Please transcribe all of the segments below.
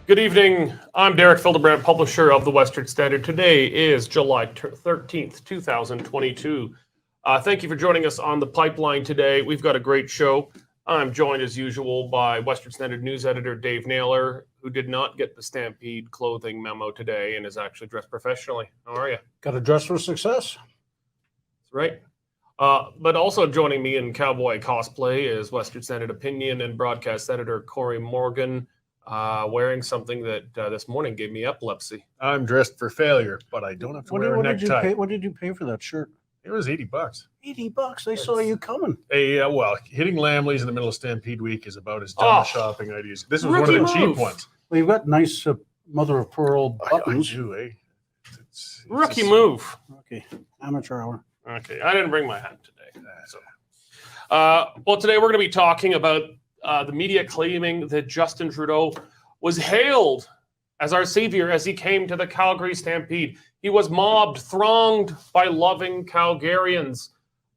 Good evening. I'm Derek Fildebrandt, publisher of the Western Standard. Today is July 13th, 2022. Thank you for joining us on the pipeline today. We've got a great show. I'm joined as usual by Western Standard news editor Dave Naylor, who did not get the Stampede clothing memo today and is actually dressed professionally. How are you? Got to dress for success. That's right. But also joining me in cowboy cosplay is Western Standard opinion and broadcast editor Cory Morgan, wearing something that this morning gave me epilepsy. I'm dressed for failure, but I don't have to wear a necktie. What did you pay for that shirt? It was $80. $80. I saw you coming. Well, hitting Lamley's in the middle of Stampede week is about as dumb a shopping idea. This was one of the cheap ones. Well, you've got nice mother of pearl buttons. I do, eh? It's Rookie move. Okay, amateur hour. Okay, I didn't bring my hat today. So, well, today we're going to be talking about the media claiming that Justin Trudeau was hailed as our savior as he came to the Calgary Stampede. He was mobbed, thronged by loving Calgarians.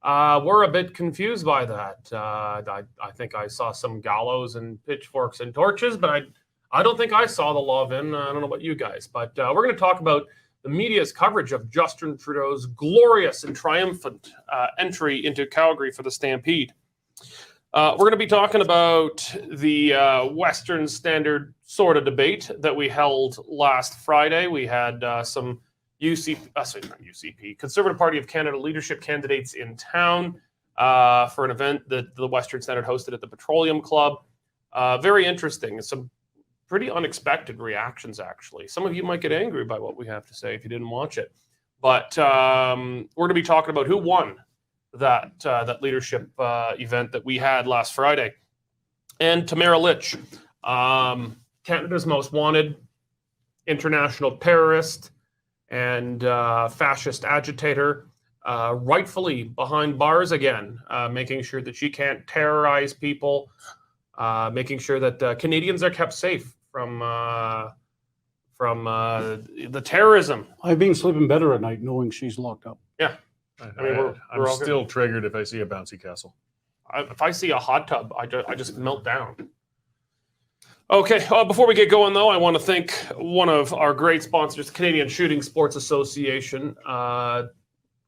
We're a bit confused by that. I think I saw some gallows and pitchforks and torches, but I don't think I saw the love in. I don't know about you guys, but we're going to talk about the media's coverage of Justin Trudeau's glorious and triumphant entry into Calgary for the Stampede. We're going to be talking about the Western Standard sort of debate that we held last Friday. We had some Conservative Party of Canada leadership candidates in town for an event that the Western Standard hosted at the Petroleum Club. Very interesting. Some pretty unexpected reactions, actually. Some of you might get angry by what we have to say if you didn't watch it. But we're going to be talking about who won that leadership event that we had last Friday. And Tamara Lich, Canada's most wanted international terrorist and fascist agitator, rightfully behind bars again, making sure that she can't terrorize people, making sure that Canadians are kept safe from the terrorism. I've been sleeping better at night knowing she's locked up. Yeah. I mean, I'm still triggered if I see a bouncy castle. If I see a hot tub, I just melt down. Okay, before we get going, though, I want to thank one of our great sponsors, the Canadian Shooting Sports Association.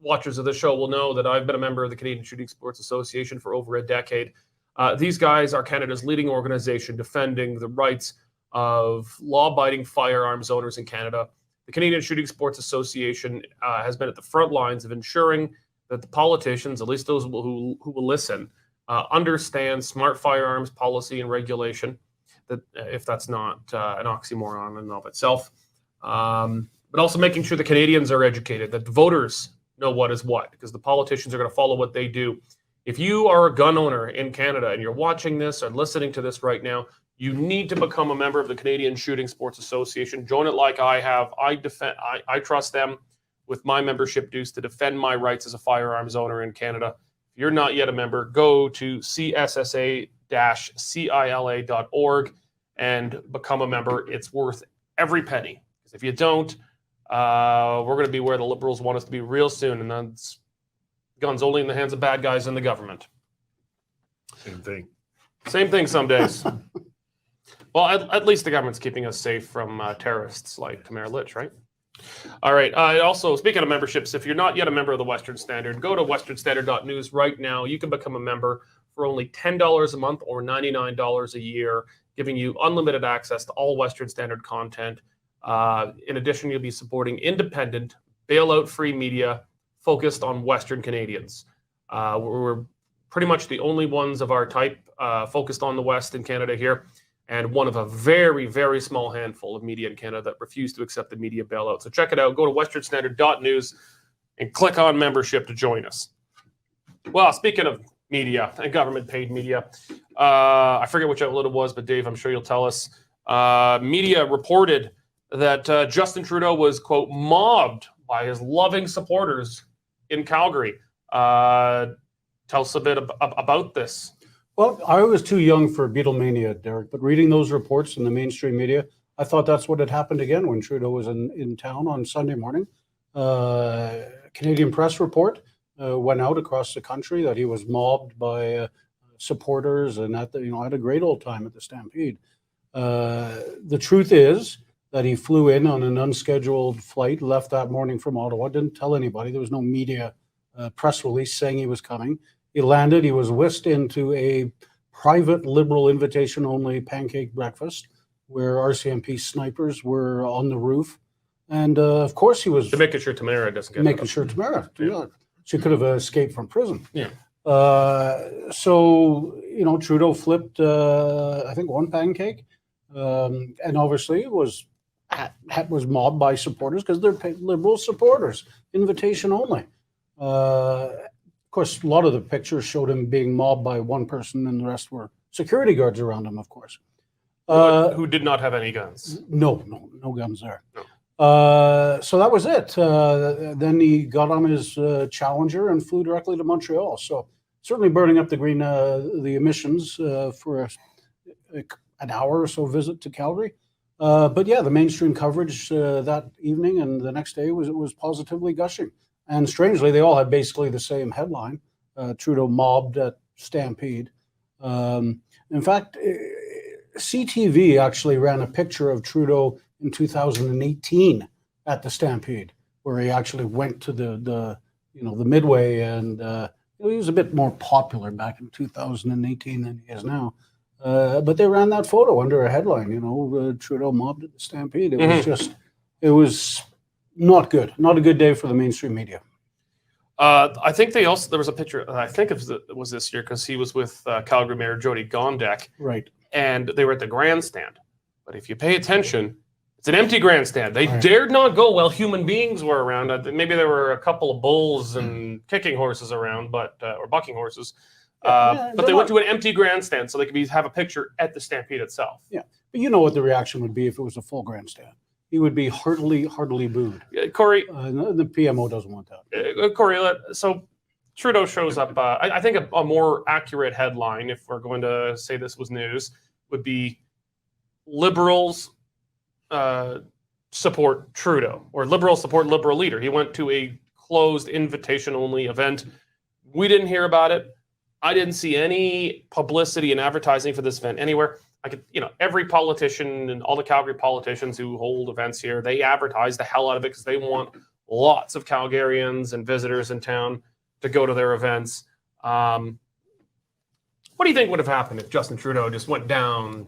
Watchers of the show will know that I've been a member of the Canadian Shooting Sports Association for over a decade. These guys are Canada's leading organization defending the rights of law-abiding firearms owners in Canada. The Canadian Shooting Sports Association has been at the front lines of ensuring that the politicians, at least those who will listen, understand smart firearms policy and regulation, that if that's not an oxymoron in and of itself, but also making sure the Canadians are educated, that the voters know what is what, because the politicians are going to follow what they do. If you are a gun owner in Canada and you're watching this or listening to this right now, you need to become a member of the Canadian Shooting Sports Association. Join it like I have. I trust them with my membership dues to defend my rights as a firearms owner in Canada. If you're not yet a member, go to CSSA-CILA.org and become a member. It's worth every penny. Because if you don't, we're going to be where the Liberals want us to be real soon, and that's guns only in the hands of bad guys in the government. Same thing. Same thing some days. Well, at least the government's keeping us safe from terrorists like Tamara Lich, right? All right. Also, speaking of memberships, if you're not yet a member of the Western Standard, go to westernstandard.news right now. You can become a member for only $10 a month or $99 a year, giving you unlimited access to all Western Standard content. In addition, you'll be supporting independent, bailout-free media focused on Western Canadians. We're pretty much the only ones of our type focused on the West in Canada here, and one of a very, very small handful of media in Canada that refuse to accept the media bailout. So check it out. Go to westernstandard.news and click on membership to join us. Well, speaking of media and government-paid media, I forget which outlet it was, but Dave, I'm sure you'll tell us. Media reported that Justin Trudeau was, quote, mobbed by his loving supporters in Calgary. Tell us a bit about this. Well, I was too young for Beatlemania, Derek, but reading those reports in the mainstream media, I thought that's what had happened again when Trudeau was in town on Sunday morning. Canadian press report went out across the country that he was mobbed by supporters and had a great old time at the Stampede. The truth is that he flew in on an unscheduled flight, left that morning from Ottawa, didn't tell anybody. There was no media press release saying he was coming. He landed, he was whisked into a private Liberal invitation-only pancake breakfast where RCMP snipers were on the roof. And of course he was... To making sure Tamara doesn't get... Making sure Tamara... Yeah. She could have escaped from prison. Yeah. So, Trudeau flipped, I think, one pancake. And obviously was mobbed by supporters because they're Liberal supporters, invitation only. Of course, a lot of the pictures showed him being mobbed by one person and the rest were security guards around him, of course. Who did not have any guns. No guns there. No. So that was it. Then he got on his Challenger and flew directly to Montreal. So certainly burning up the emissions for an hour or so visit to Calgary. But yeah, the mainstream coverage that evening and the next day was positively gushing. And strangely, they all had basically the same headline: Trudeau mobbed at Stampede. In fact, CTV actually ran a picture of Trudeau in 2018 at the Stampede, where he actually went to the midway, and he was a bit more popular back in 2018 than he is now. But they ran that photo under a headline, Trudeau mobbed at the Stampede. It was not good. Not a good day for the mainstream media. I think there was a picture, I think it was this year, because he was with Calgary Mayor Jody Gondek. Right. And they were at the grandstand. But if you pay attention, it's an empty grandstand. They dared not go while human beings were around. Maybe there were a couple of bulls and kicking horses around, or bucking horses. But they went to an empty grandstand so they could have a picture at the Stampede itself. Yeah, but you know what the reaction would be if it was a full grandstand. He would be heartily booed. Corey, the PMO doesn't want that. Corey, so Trudeau shows up. I think a more accurate headline, if we're going to say this was news, would be Liberals support Trudeau, or Liberals support Liberal leader. He went to a closed invitation-only event. We didn't hear about it. I didn't see any publicity and advertising for this event anywhere. Every politician and all the Calgary politicians who hold events here, they advertise the hell out of it because they want lots of Calgarians and visitors in town to go to their events. What do you think would have happened if Justin Trudeau just went down,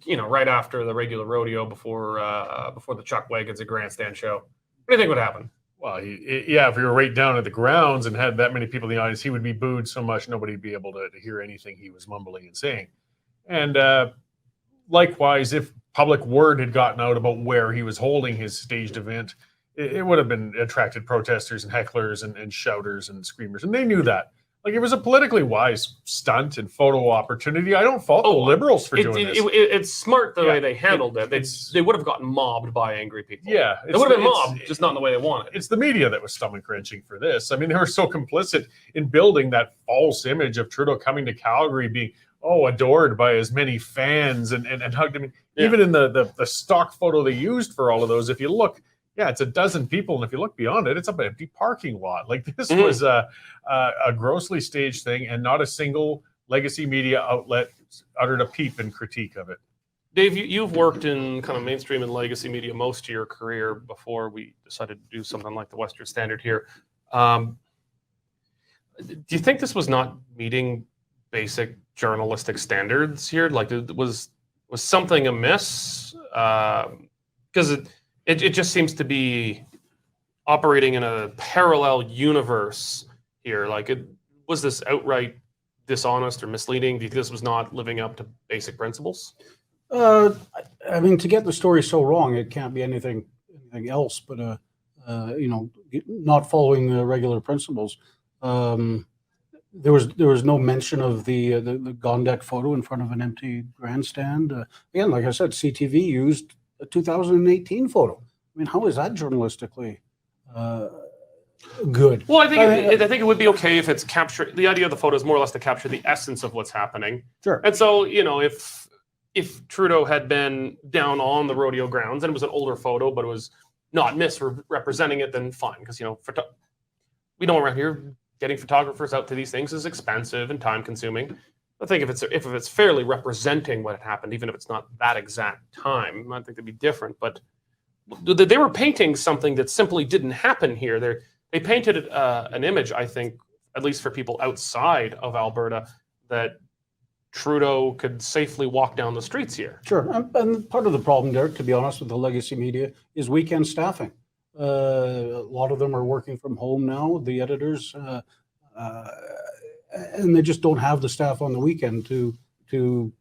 right after the regular rodeo before the chuck wagons and grandstand show? What do you think would happen? Well, if you were right down at the grounds and had that many people in the audience, he would be booed so much nobody would be able to hear anything he was mumbling and saying. And likewise, if public word had gotten out about where he was holding his staged event, it would have been attracted protesters and hecklers and shouters and screamers. And they knew that. Like, it was a politically wise stunt and photo opportunity. I don't fault the Liberals for doing this. It's smart the way they handled it. They would have gotten mobbed by angry people. Yeah. They would have been mobbed, just not in the way they wanted. It's the media that was stomach-wrenching for this. I mean, they were so complicit in building that false image of Trudeau coming to Calgary being, adored by as many fans and hugged him. Yeah. Even in the stock photo they used for all of those, if you look, it's a dozen people, and if you look beyond it, it's an empty parking lot. Like, this was a grossly staged thing, and not a single legacy media outlet uttered a peep in critique of it. Dave, you've worked in kind of mainstream and legacy media most of your career before we decided to do something like the Western Standard here. Do you think this was not meeting basic journalistic standards here? Like, was something amiss? Because it just seems to be operating in a parallel universe here. Like, was this outright dishonest or misleading? Do you think this was not living up to basic principles? I mean, to get the story so wrong, it can't be anything else but not following the regular principles. There was no mention of the Gondek photo in front of an empty grandstand. Again, like I said, CTV used a 2018 photo. I mean, how is that journalistically good? Well, I think it would be okay if it's captured. The idea of the photo is more or less to capture the essence of what's happening. Sure. And so, if Trudeau had been down on the rodeo grounds and it was an older photo, but it was not misrepresenting it, then fine. Because, we know around here, getting photographers out to these things is expensive and time consuming. I think if it's fairly representing what had happened, even if it's not that exact time, I think it'd be different. But they were painting something that simply didn't happen here. They painted an image, I think, at least for people outside of Alberta, that Trudeau could safely walk down the streets here. Sure. And part of the problem, Derek, to be honest, with the legacy media is weekend staffing. A lot of them are working from home now, the editors, and they just don't have the staff on the weekend to do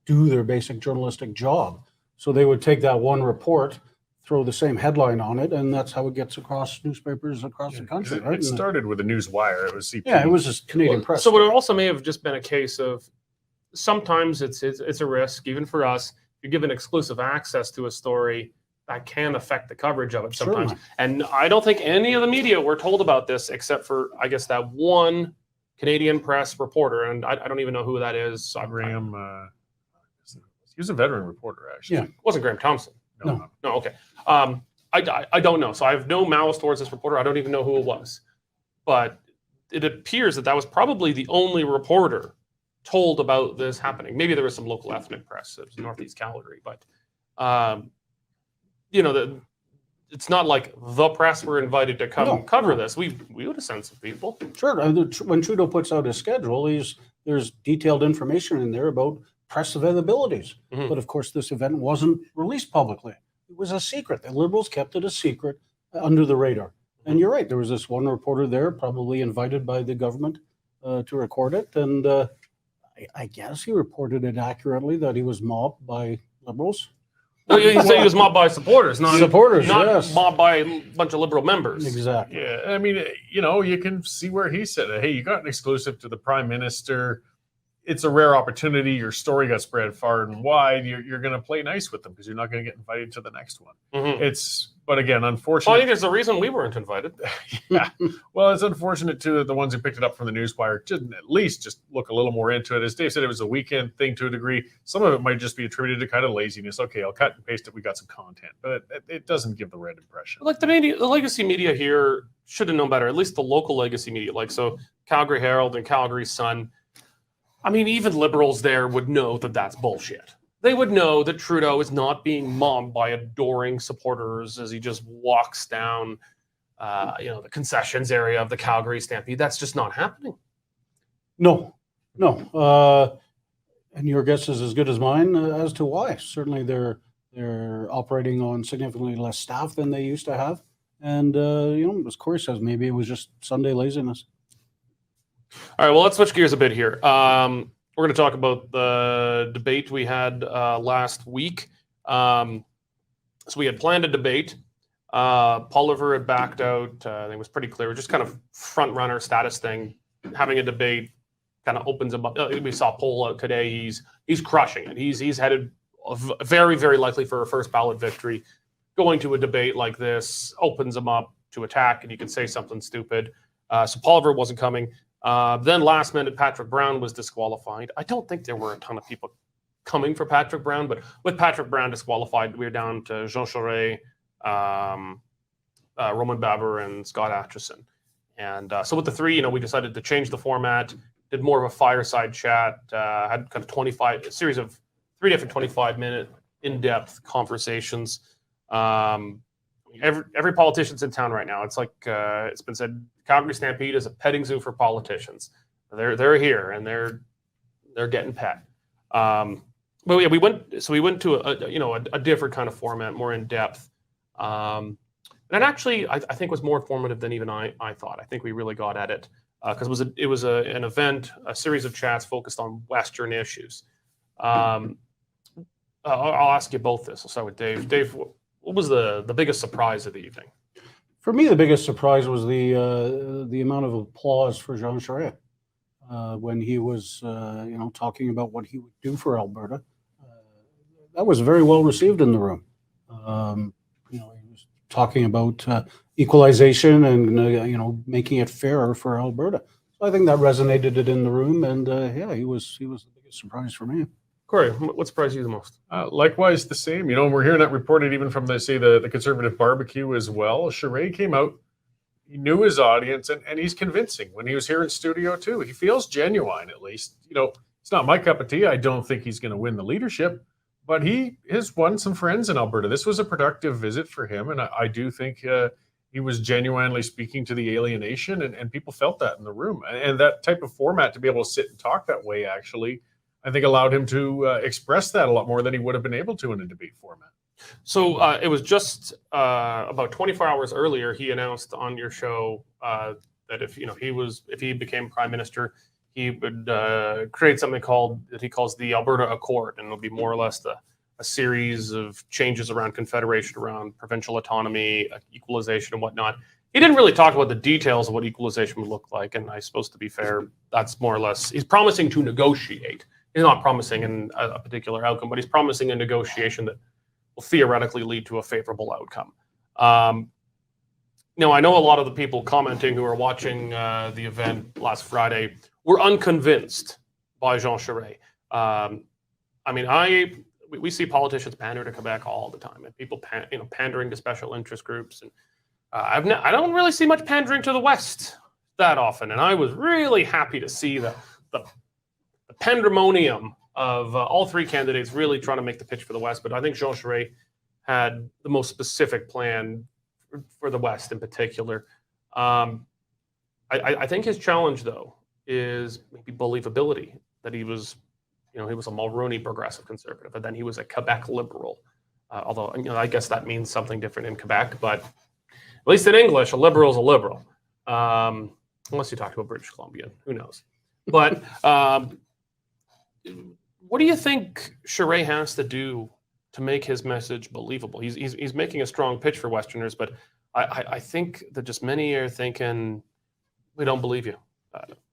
their basic journalistic job. So they would take that one report, throw the same headline on it, and that's how it gets across newspapers across the country. Right? It started with a news wire. It was CP. Yeah, it was just Canadian press. So it also may have just been a case of sometimes it's a risk, even for us. If you give an exclusive access to a story, that can affect the coverage of it sometimes. Certainly. And I don't think any of the media were told about this except for, I guess, that one Canadian press reporter, and I don't even know who that is. Graham, he was a veteran reporter, actually. Yeah. It wasn't Graham Thompson. No. No, okay. I don't know. So I have no malice towards this reporter. I don't even know who it was. But it appears that was probably the only reporter told about this happening. Maybe there was some local ethnic press. It was Northeast Calgary. But, it's not like the press were invited to come cover this. We would have sent some people. Sure. When Trudeau puts out his schedule, there's detailed information in there about press availabilities. Mhm. But of course, this event wasn't released publicly. It was a secret. The Liberals kept it a secret under the radar. And you're right. There was this one reporter there, probably invited by the government to record it. And I guess he reported it accurately that he was mobbed by Liberals. No, you say he was mobbed by supporters, not Yes. mobbed by a bunch of Liberal members. Exactly. Yeah, I mean, you can see where he said it. Hey, you got an exclusive to the Prime Minister. It's a rare opportunity. Your story got spread far and wide. You're going to play nice with them because you're not going to get invited to the next one. Mhm. But again, Well, I unfortunately. think there's a reason we weren't invited. Yeah. Well, it's unfortunate too that the ones who picked it up from the newswire didn't at least just look a little more into it. As Dave said, it was a weekend thing to a degree. Some of it might just be attributed to kind of laziness. Okay, I'll cut and paste it. We got some content, but it doesn't give the right impression. Like the legacy media here should have known better. At least the local legacy media, so Calgary Herald and Calgary Sun. I mean, even Liberals there would know that that's bullshit. They would know that Trudeau is not being mobbed by adoring supporters as he just walks down, the concessions area of the Calgary Stampede. That's just not happening. No. And your guess is as good as mine as to why. Certainly, they're operating on significantly less staff than they used to have, and as Cory says, maybe it was just Sunday laziness. All right, well, let's switch gears a bit here. We're going to talk about the debate we had last week. So we had planned a debate. Pulliver had backed out. I think it was pretty clear. Just kind of front runner status thing. Having a debate kind of opens him up. We saw a poll out today. He's crushing it. He's headed very, very likely for a first ballot victory. Going to a debate like this opens him up to attack, and you can say something stupid. So Pulliver wasn't coming. Then last minute, Patrick Brown was disqualified. I don't think there were a ton of people coming for Patrick Brown, but with Patrick Brown disqualified, we were down to Jean Charest, Roman Baber, and Scott Atchison. And so with the three, we decided to change the format, did more of a fireside chat, had kind of a series of 3 different 25-minute in-depth conversations. Every politician's in town right now. It's like it's been said, Calgary Stampede is a petting zoo for politicians. They're here and they're getting pet. But yeah, we went to a different kind of format, more in depth. And actually, I think was more informative than even I thought. I think we really got at it because it was an event, a series of chats focused on Western issues. I'll ask you both this. I'll start with Dave. Dave, what was the biggest surprise of the evening? For me, the biggest surprise was the amount of applause for Jean Charest when he was talking about what he would do for Alberta. That was very well received in the room. He was talking about equalization and making it fairer for Alberta. So I think that resonated in the room, and he was the biggest surprise for me. Cory, what surprised you the most? Likewise, the same. We're hearing that reported even from the Conservative barbecue as well. Charest came out, he knew his audience, and he's convincing when he was here in studio too. He feels genuine, at least. It's not my cup of tea. I don't think he's going to win the leadership, but he has won some friends in Alberta. This was a productive visit for him, and I do think he was genuinely speaking to the alienation, and people felt that in the room. And that type of format, to be able to sit and talk that way, actually, I think allowed him to express that a lot more than he would have been able to in a debate format. So it was just about 24 hours earlier, he announced on your show that if he became prime minister, he would create something that he calls the Alberta Accord, and it'll be more or less a series of changes around confederation, around provincial autonomy, equalization, and whatnot. He didn't really talk about the details of what equalization would look like, and I suppose, to be fair, that's more or less, he's promising to negotiate. He's not promising a particular outcome, but he's promising a negotiation that will theoretically lead to a favorable outcome. Now, I know a lot of the people commenting who are watching the event last Friday were unconvinced by Jean Charest. We see politicians pander to Quebec all the time, and people pandering to special interest groups. And I don't really see much pandering to the West that often. And I was really happy to see the pandemonium of all three candidates really trying to make the pitch for the West. But I think Jean Charest had the most specific plan for the West in particular. I think his challenge, though, is maybe believability, that he was a Mulroney progressive conservative, and then he was a Quebec liberal. Although, I guess that means something different in Quebec, but at least in English, a liberal is a liberal. Unless you talk to a British Columbian, who knows? But what do you think Charest has to do to make his message believable? He's making a strong pitch for Westerners, but I think that just many are thinking, we don't believe you.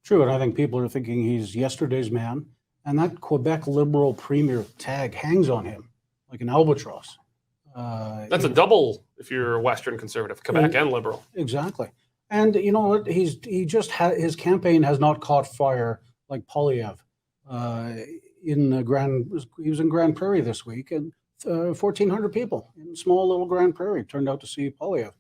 True, and I think people are thinking he's yesterday's man, and that Quebec Liberal premier tag hangs on him like an albatross. That's a double if you're a Western conservative, Quebec and Liberal. Exactly. And you know what? His campaign has not caught fire like Poilievre. He was in Grand Prairie this week, and 1,400 people in small little Grand Prairie turned out to see Poilievre.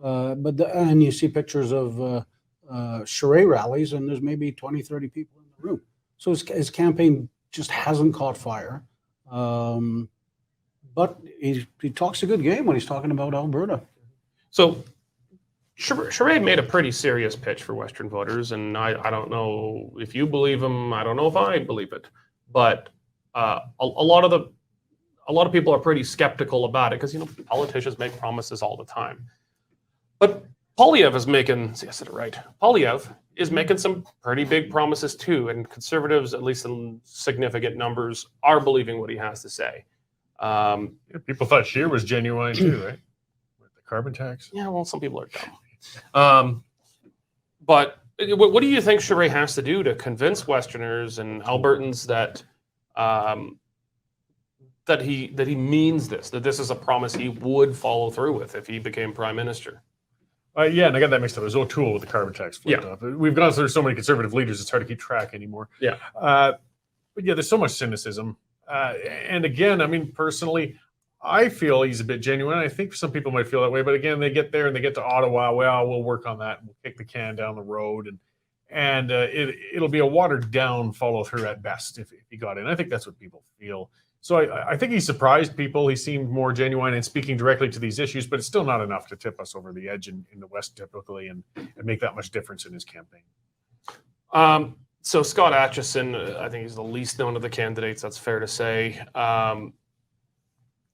And you see pictures of Charest rallies, and there's maybe 20, 30 people in the room. So his campaign just hasn't caught fire. But he talks a good game when he's talking about Alberta. So Charest made a pretty serious pitch for Western voters, and I don't know if you believe him. I don't know if I believe it, but a lot of people are pretty skeptical about it because politicians make promises all the time. But Poilievre is making, I said it right. Poilievre is making some pretty big promises too, and conservatives, at least in significant numbers, are believing what he has to say. People thought Scheer was genuine too, right? With the carbon tax. Yeah, well, some people are dumb. But what do you think Charest has to do to convince Westerners and Albertans that he means this, that this is a promise he would follow through with if he became prime minister? Yeah, and I got that mixed up. It was O'Toole with the carbon tax flipped off. We've gone through so many conservative leaders, it's hard to keep track anymore. Yeah. But yeah, there's so much cynicism. And again, I mean, personally, I feel he's a bit genuine. I think some people might feel that way. But again, they get there and they get to Ottawa. Well, we'll work on that. We'll kick the can down the road. And it'll be a watered down follow through at best if he got in. I think that's what people feel. So I think he surprised people. He seemed more genuine in speaking directly to these issues, but it's still not enough to tip us over the edge in the West typically and make that much difference in his campaign. So Scott Atchison, I think he's the least known of the candidates. That's fair to say. I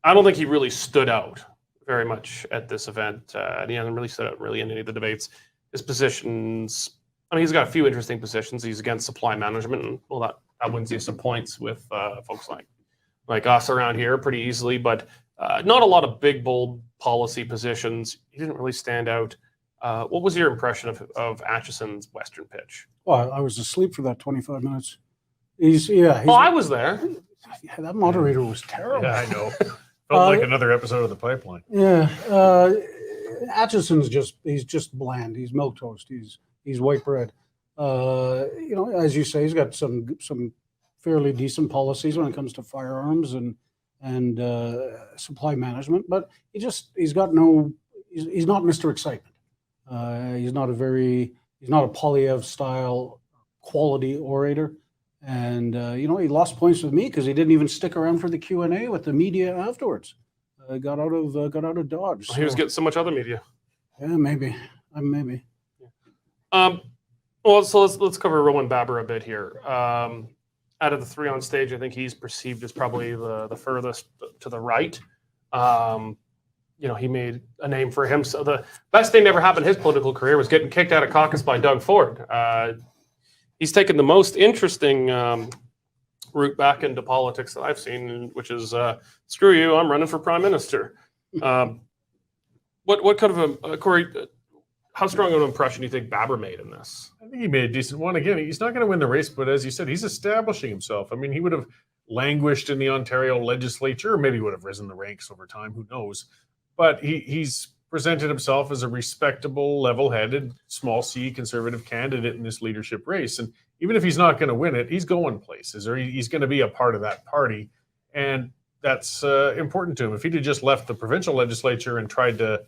don't think he really stood out very much at this event. And he hasn't really stood out really in any of the debates. His positions, he's got a few interesting positions. He's against supply management, and well, that wins you some points with folks like us around here pretty easily, but not a lot of big, bold policy positions. He didn't really stand out. What was your impression of Atchison's Western pitch? Well, I was asleep for that 25 minutes. I was there. Yeah, that moderator was terrible. Yeah, I know. Felt like another episode of The Pipeline. Yeah. Atchison's he's just bland. He's milquetoast. He's white bread. As you say, he's got some fairly decent policies when it comes to firearms and supply management, but he's not Mr. Excitement. He's not a Poilievre style quality orator. And he lost points with me because he didn't even stick around for the Q&A with the media afterwards. Got out of Dodge. He was getting so much other media. Yeah, maybe. Maybe. Well, so let's cover Rowan Baber a bit here. Out of the three on stage, I think he's perceived as probably the furthest to the right. He made a name for him. So the best thing that ever happened in his political career was getting kicked out of caucus by Doug Ford. He's taken the most interesting route back into politics that I've seen, which is screw you, I'm running for prime minister. What kind of a Corey? How strong of an impression do you think Baber made in this? I think he made a decent one. Again, he's not going to win the race, but as you said, he's establishing himself. I mean, he would have languished in the Ontario legislature, or maybe would have risen the ranks over time. Who knows? But he's presented himself as a respectable, level-headed, small C conservative candidate in this leadership race. And even if he's not going to win it, he's going places, or he's going to be a part of that party. And that's important to him. If he'd have just left the provincial legislature and tried to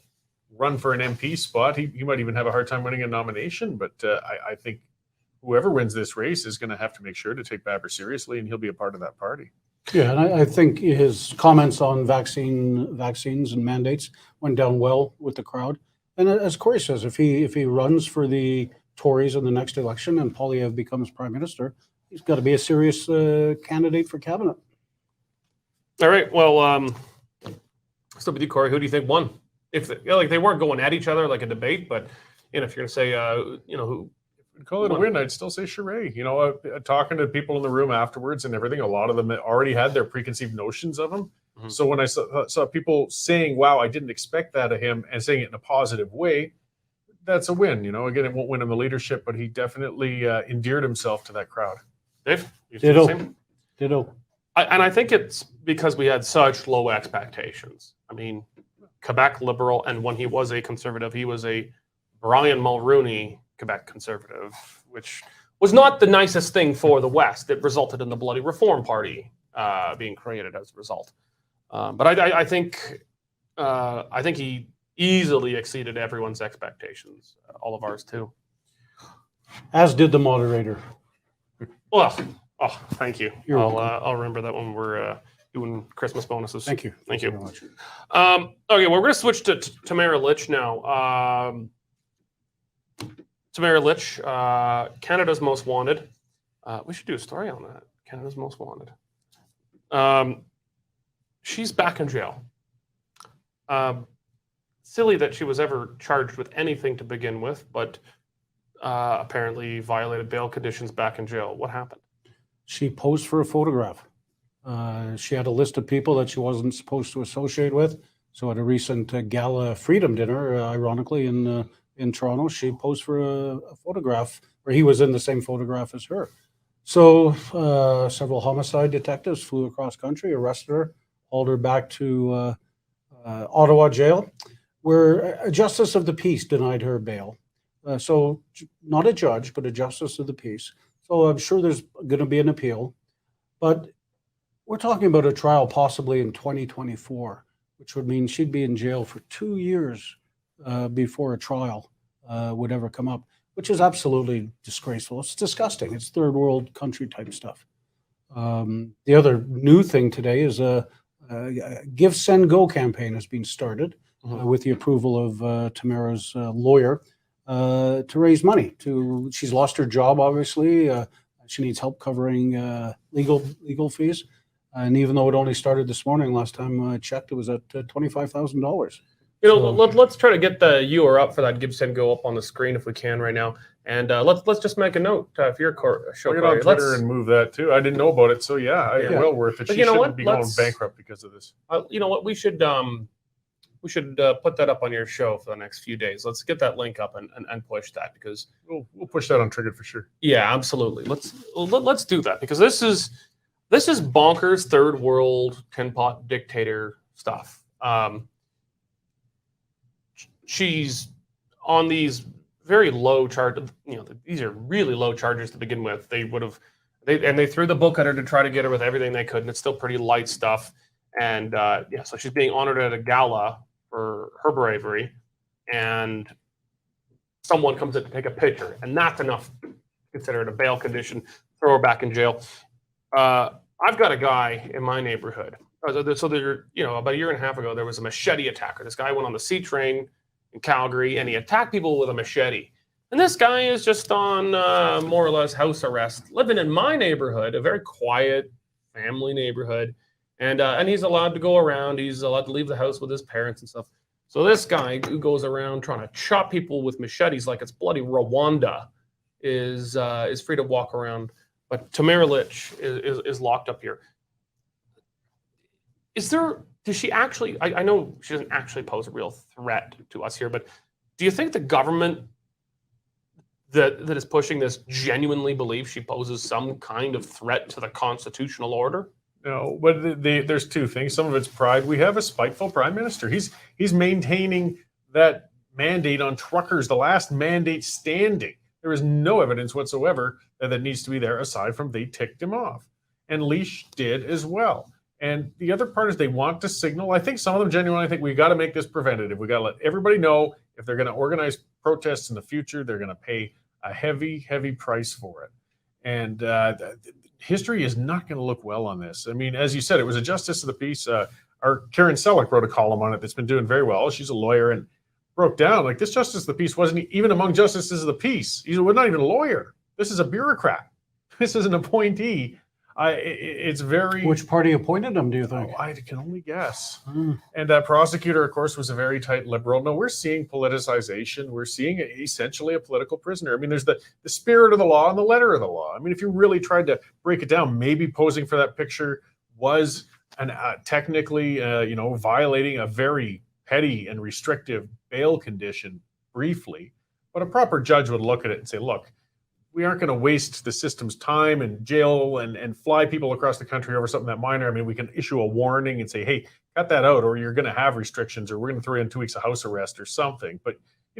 run for an MP spot, he might even have a hard time winning a nomination. But I think whoever wins this race is going to have to make sure to take Baber seriously, and he'll be a part of that party. Yeah, and I think his comments on vaccines and mandates went down well with the crowd. And as Corey says, if he runs for the Tories in the next election and Poilievre becomes prime minister, he's got to be a serious candidate for cabinet. All right. Well, still with you, Corey. Who do you think won? If they weren't going at each other like a debate, but if you're going to say, who. Call it a win, I'd still say Charest. Talking to people in the room afterwards and everything, a lot of them already had their preconceived notions of him. Mm-hmm. So when I saw people saying, wow, I didn't expect that of him, and saying it in a positive way, that's a win. Again, it won't win him the leadership, but he definitely endeared himself to that crowd. Dave? Ditto. I think it's because we had such low expectations. I mean, Quebec Liberal, and when he was a conservative, he was a Brian Mulroney Quebec Conservative, which was not the nicest thing for the West. It resulted in the Bloody Reform Party being created as a result. But I think he easily exceeded everyone's expectations, all of ours too. As did the moderator. Well, thank you. You're welcome. I'll remember that when we're doing Christmas bonuses. Thank you. Thank you. Very much. Okay, well, we're going to switch to Tamara Lich now. Tamara Lich, Canada's Most Wanted. We should do a story on that. Canada's Most Wanted. She's back in jail. Silly that she was ever charged with anything to begin with, but apparently violated bail conditions back in jail. What happened? She posed for a photograph. She had a list of people that she wasn't supposed to associate with. So at a recent gala freedom dinner, ironically, in Toronto, she posed for a photograph where he was in the same photograph as her. So several homicide detectives flew across country, arrested her, hauled her back to Ottawa jail, where a justice of the peace denied her bail. So not a judge, but a justice of the peace. So I'm sure there's going to be an appeal. But we're talking about a trial possibly in 2024, which would mean she'd be in jail for 2 years before a trial would ever come up, which is absolutely disgraceful. It's disgusting. It's third world country type stuff. The other new thing today is a Give, Send, Go campaign has been started with the approval of Tamara's lawyer to raise money. She's lost her job, obviously. She needs help covering legal fees. And even though it only started this morning, last time I checked, it was at $25,000. Let's try to get the URL up for that Give, Send, Go up on the screen if we can right now. And let's just make a note if you're show. Get on Twitter and move that too. I didn't know about it, so well worth it. She shouldn't be going bankrupt because of this. You know what? We should put that up on your show for the next few days. Let's get that link up and push that, because we'll push that on Triggered for sure. Yeah, absolutely. Let's do that, because this is bonkers third world tin pot dictator stuff. She's on these very low charges. These are really low charges to begin with. They threw the book at her to try to get her with everything they could, and it's still pretty light stuff. And so she's being honored at a gala for her bravery, and someone comes in to take a picture, and that's enough to consider it a bail condition throw her back in jail. I've got a guy in my neighborhood. So there, about a year and a half ago, there was a machete attacker. This guy went on the C train in Calgary, and he attacked people with a machete. And this guy is just on more or less house arrest, living in my neighborhood, a very quiet family neighborhood. And he's allowed to go around. He's allowed to leave the house with his parents and stuff. So this guy who goes around trying to chop people with machetes like it's bloody Rwanda is free to walk around. But Tamara Lich is locked up here. Does she actually, I know she doesn't actually pose a real threat to us here, but do you think the government that is pushing this genuinely believes she poses some kind of threat to the constitutional order? No, but there's two things. Some of it's pride. We have a spiteful prime minister. He's maintaining that mandate on truckers, the last mandate standing. There is no evidence whatsoever that needs to be there aside from they ticked him off. And Leash did as well. And the other part is they want to signal. I think some of them genuinely think we got to make this preventative. We got to let everybody know if they're going to organize protests in the future, they're going to pay a heavy, heavy price for it. And history is not going to look well on this. I mean, as you said, it was a justice of the peace. Our Karen Selleck wrote a column on it that's been doing very well. She's a lawyer and broke down like this justice of the peace wasn't even among justices of the peace. He's not even a lawyer. This is a bureaucrat. This is an appointee. It's very... Which party appointed him, do you think? I can only guess. And that prosecutor, of course, was a very tight liberal. No, we're seeing politicization. We're seeing essentially a political prisoner. I mean, there's the spirit of the law and the letter of the law. I mean, if you really tried to break it down, maybe posing for that picture was technically, violating a very petty and restrictive bail condition briefly. But a proper judge would look at it and say, look, we aren't going to waste the system's time and jail and fly people across the country over something that minor. I mean, we can issue a warning and say, hey, cut that out, or you're going to have restrictions, or we're going to throw you in 2 weeks of house arrest or something. But,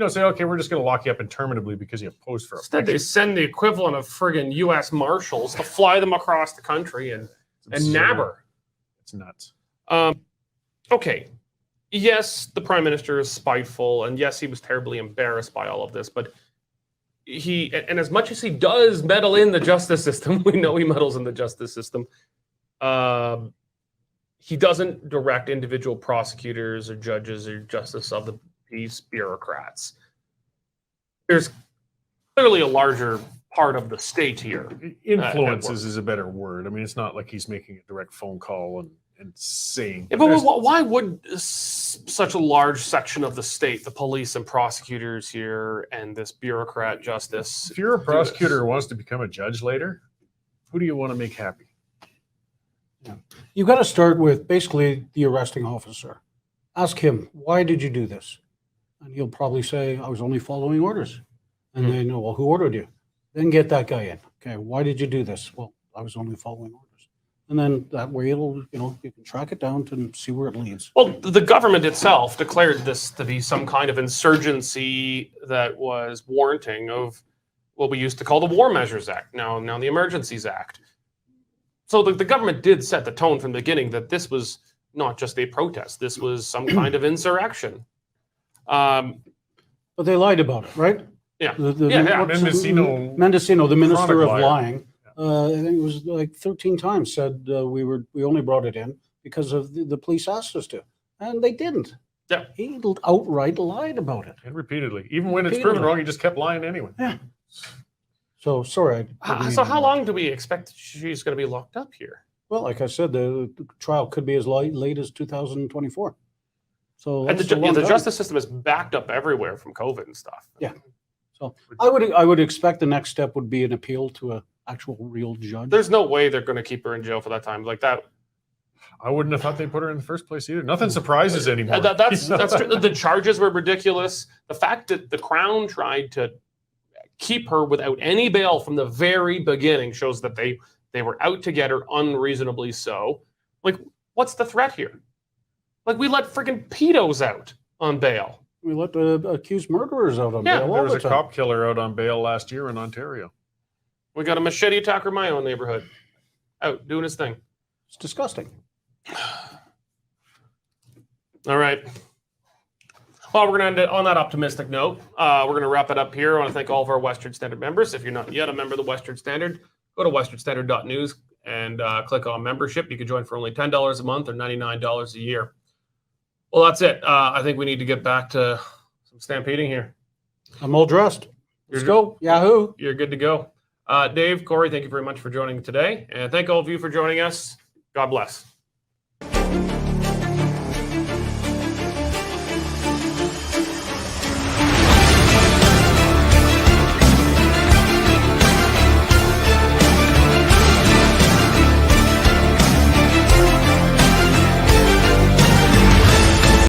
say, okay, we're just going to lock you up interminably because you posed for a Instead, they send the equivalent of friggin' U.S. Marshals to fly them across the country and nab her. It's nuts. Okay. Yes, the Prime Minister is spiteful, and yes, he was terribly embarrassed by all of this, but and as much as he does meddle in the justice system, we know he meddles in the justice system, he doesn't direct individual prosecutors or judges or justice of the peace bureaucrats. There's clearly a larger part of the state here. Influences is a better word. I mean, it's not like he's making a direct phone call and saying... Yeah, but why would such a large section of the state, the police and prosecutors here, and this bureaucrat justice... If you're a prosecutor who wants to become a judge later, who do you want to make happy? Yeah. You've got to start with basically the arresting officer. Ask him, why did you do this? And he'll probably say, I was only following orders. And they know, well, who ordered you? Then get that guy in. Okay, why did you do this? Well, I was only following orders. And then that way it'll, you can track it down to see where it leads. Well, the government itself declared this to be some kind of insurgency that was warranting of what we used to call the War Measures Act, now the Emergencies Act. So the government did set the tone from the beginning that this was not just a protest. This was some kind of insurrection. But they lied about it, right? Yeah. Mendocino, the Minister of Lying, I think it was like 13 times said we only brought it in because of the police asked us to, and they didn't. Yeah. He outright lied about it. And repeatedly. Even when it's proven wrong, he just kept lying anyway. Yeah. So, sorry. So how long do we expect she's going to be locked up here? Well, like I said, the trial could be as late as 2024. So and the justice system is backed up everywhere from COVID and stuff. Yeah. So I would expect the next step would be an appeal to an actual real judge. There's no way they're going to keep her in jail for that time like that. I wouldn't have thought they'd put her in the first place either. Nothing surprises anymore. That's true. The charges were ridiculous. The fact that the Crown tried to keep her without any bail from the very beginning shows that they were out to get her unreasonably so. Like, what's the threat here? Like, we let freaking pedos out on bail. We let accused murderers out on bail. There was a cop killer out on bail last year in Ontario. We got a machete attacker in my own neighborhood out doing his thing. It's disgusting. All right. Well, we're going to end it on that optimistic note. We're going to wrap it up here. I want to thank all of our Western Standard members. If you're not yet a member of the Western Standard, go to westernstandard.news and click on membership. You can join for only $10 a month or $99 a year. Well, that's it. I think we need to get back to some stampeding here. I'm all dressed. Let's go. Yahoo. You're good to go. Dave, Corey, thank you very much for joining today. And thank all of you for joining us. God bless.